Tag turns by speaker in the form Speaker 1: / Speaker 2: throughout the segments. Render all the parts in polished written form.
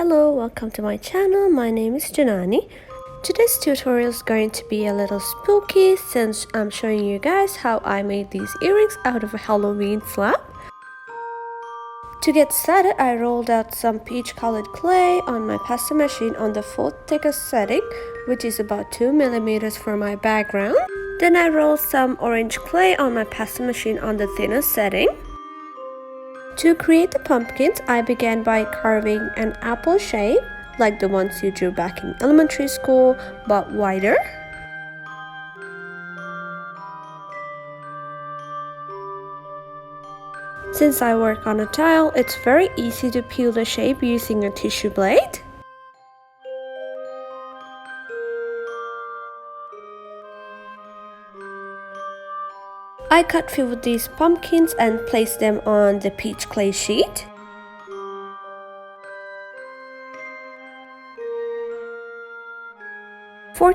Speaker 1: Hello, welcome to my channel. My name is Janani. Today's tutorial is going to be a little spooky since I'm showing you guys how I made these earrings out of a Halloween slab. To get started, I rolled out some peach colored clay on my pasta machine on the 4th thickest setting, which is about 2 millimeters for my background. Then I rolled some orange clay on my pasta machine on the thinnest setting. To create the pumpkins, I began by carving an apple shape, like the ones you drew back in elementary school, but wider. Since I work on a tile, it's very easy to peel the shape using a tissue blade. I cut few of these pumpkins and placed them on the peach clay sheet.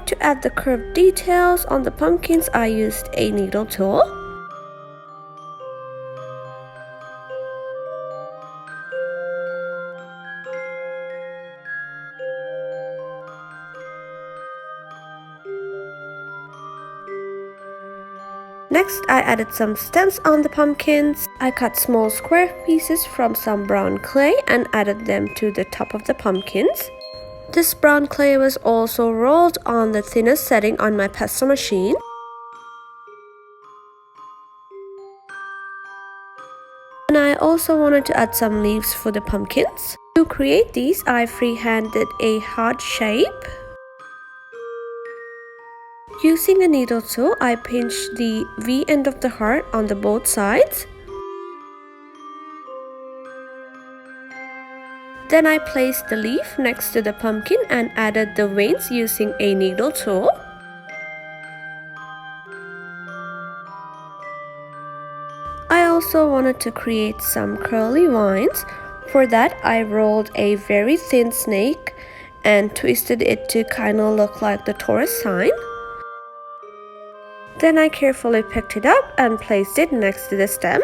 Speaker 1: To add the curved details on the pumpkins, I used a needle tool. Next, I added some stems on the pumpkins. I cut small square pieces from some brown clay and added them to the top of the pumpkins. This brown clay was also rolled on the thinnest setting on my pasta machine. And I also wanted to add some leaves for the pumpkins. To create these, I freehanded a heart shape. Using a needle tool, I pinched the V end of the heart on the both sides. Then I placed the leaf next to the pumpkin and added the veins using a needle tool. I also wanted to create some curly vines. For that, I rolled a very thin snake and twisted it to kind of look like the Taurus sign. Then I carefully picked it up and placed it next to the stem.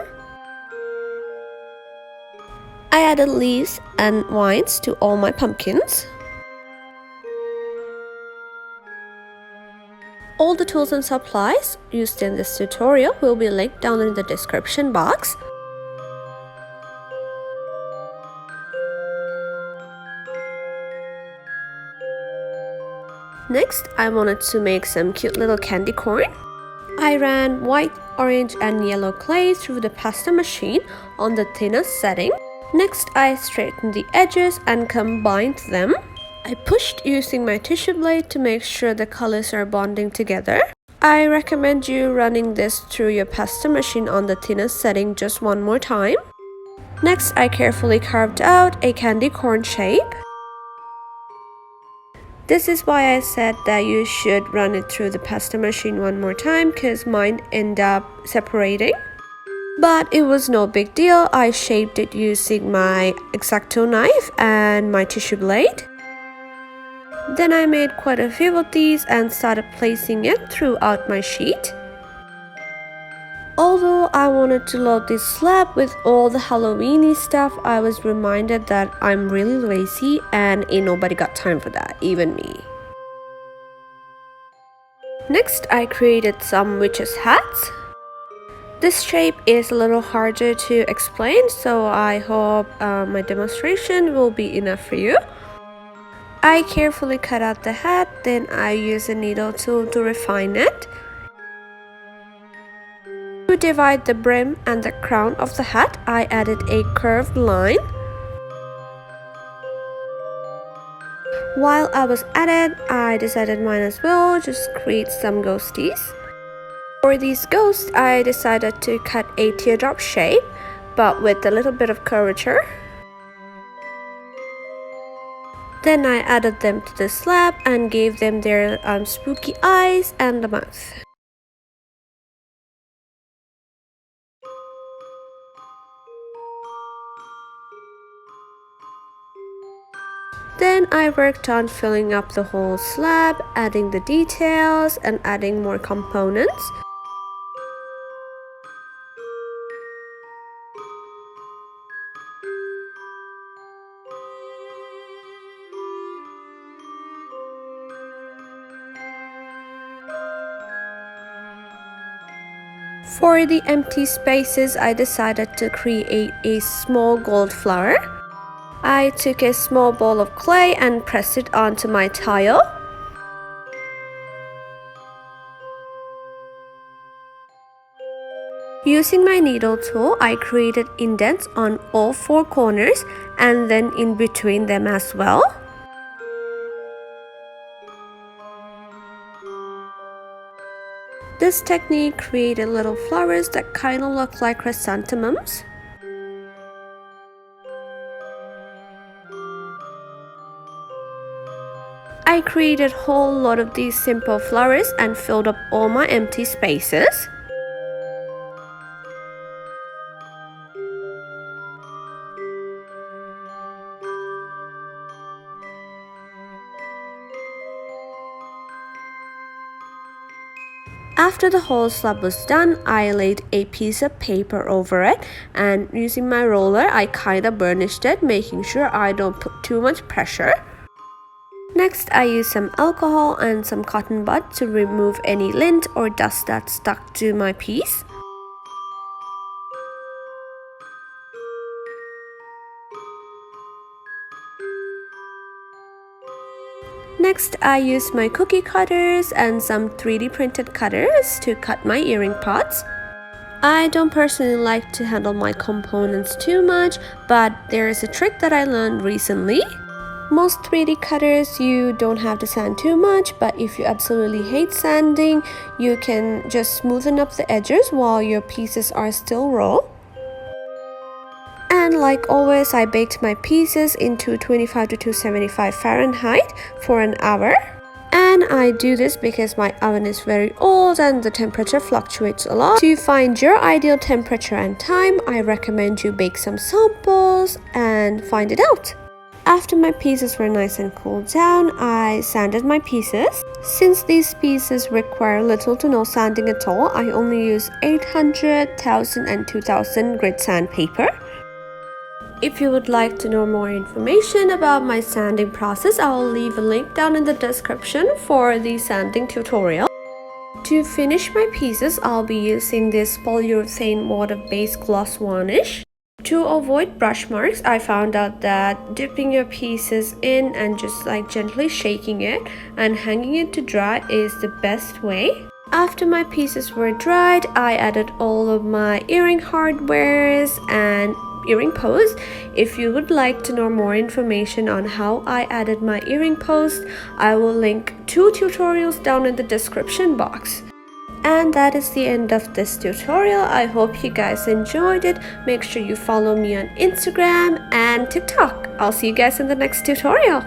Speaker 1: I added leaves and vines to all my pumpkins. All the tools and supplies used in this tutorial will be linked down in the description box. Next, I wanted to make some cute little candy corn. I ran white, orange and yellow clay through the pasta machine on the thinnest setting. Next, I straightened the edges and combined them. I pushed using my tissue blade to make sure the colors are bonding together. I recommend you running this through your pasta machine on the thinnest setting just one more time. Next, I carefully carved out a candy corn shape. This is why I said that you should run it through the pasta machine one more time because mine ended up separating. But it was no big deal. I shaped it using my X-Acto knife and my tissue blade. Then I made quite a few of these and started placing it throughout my sheet. Although I wanted to load this slab with all the Halloweeny stuff, I was reminded that I'm really lazy and ain't nobody got time for that, even me. Next, I created some witches' hats. This shape is a little harder to explain, so I hope my demonstration will be enough for you. I carefully cut out the hat, then I use a needle tool to refine it. To divide the brim and the crown of the hat, I added a curved line. While I was at it, I decided mine as well, just create some ghosties. For these ghosts, I decided to cut a teardrop shape, but with a little bit of curvature. Then I added them to the slab and gave them their spooky eyes and the mouth. Then I worked on filling up the whole slab, adding the details and adding more components. For the empty spaces, I decided to create a small gold flower. I took a small ball of clay and pressed it onto my tile. Using my needle tool, I created indents on all four corners and then in between them as well. This technique created little flowers that kind of look like chrysanthemums. I created a whole lot of these simple flowers and filled up all my empty spaces. After the whole slab was done, I laid a piece of paper over it, and using my roller, I kinda burnished it, making sure I don't put too much pressure. Next, I used some alcohol and some cotton bud to remove any lint or dust that stuck to my piece. Next, I used my cookie cutters and some 3D printed cutters to cut my earring pots. I don't personally like to handle my components too much, but there is a trick that I learned recently. Most 3D cutters, you don't have to sand too much, but if you absolutely hate sanding, you can just smoothen up the edges while your pieces are still raw. And like always, I baked my pieces in 225 to 275 Fahrenheit for an hour. And I do this because my oven is very old and the temperature fluctuates a lot. To find your ideal temperature and time, I recommend you bake some samples and find it out. After my pieces were nice and cooled down, I sanded my pieces. Since these pieces require little to no sanding at all, I only use 800, 1000 and 2000 grit sandpaper. If you would like to know more information about my sanding process, I will leave a link down in the description for the sanding tutorial. To finish my pieces, I'll be using this polyurethane water-based gloss varnish. To avoid brush marks, I found out that dipping your pieces in and just gently shaking it and hanging it to dry is the best way. After my pieces were dried, I added all of my earring hardwares and earring post. If you would like to know more information on how I added my earring post, I will link 2 tutorials down in the description box. And that is the end of this tutorial. I hope you guys enjoyed it. Make sure you follow me on Instagram and TikTok. I'll see you guys in the next tutorial.